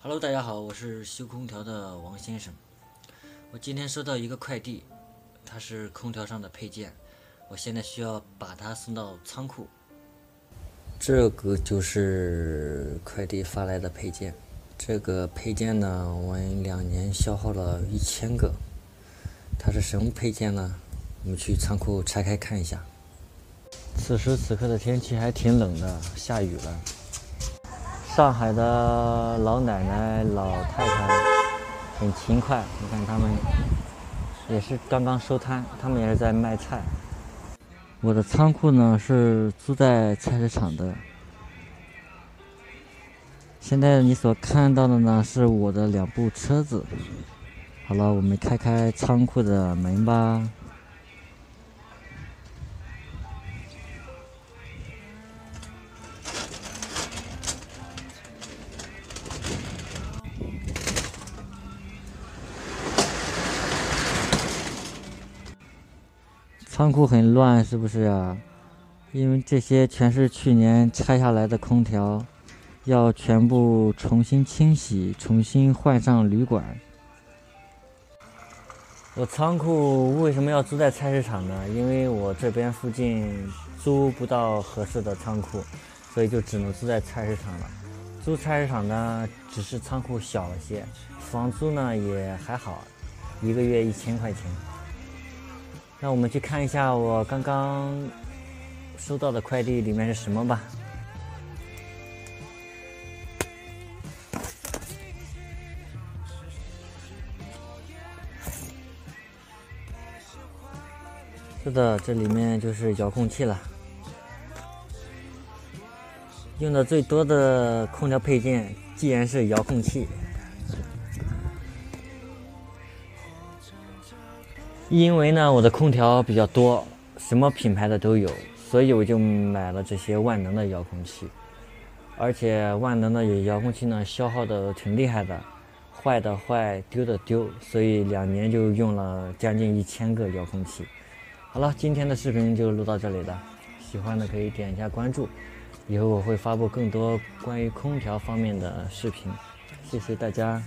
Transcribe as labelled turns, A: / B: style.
A: Hello，大家好，我是修空调的王先生。我今天收到一个快递，它是空调上的配件，我现在需要把它送到仓库。这个就是快递发来的配件。这个配件呢，我2年消耗了1000个。它是什么配件呢？我们去仓库拆开看一下。此时此刻的天气还挺冷的，下雨了。上海的老奶奶、老太太很勤快，你看他们也是刚刚收摊，他们也是在卖菜。我的仓库呢是租在菜市场的。现在你所看到的呢是我的2部车子。好了，我们开开仓库的门吧。仓库很乱，是不是啊？因为这些全是去年拆下来的空调，要全部重新清洗，重新换上铝管。我仓库为什么要租在菜市场呢？因为我这边附近租不到合适的仓库，所以就只能租在菜市场了。租菜市场呢，只是仓库小了些，房租呢也还好，1个月1000块钱。那我们去看一下我刚刚收到的快递里面是什么吧。是的，这里面就是遥控器了。用的最多的空调配件既然是遥控器，因为呢我的空调比较多，什么品牌的都有，所以我就买了这些万能的遥控器。而且万能的遥控器呢消耗的挺厉害的，坏的坏，丢的丢，所以2年就用了将近1000个遥控器。好了，今天的视频就录到这里了，喜欢的可以点一下关注，以后我会发布更多关于空调方面的视频，谢谢大家。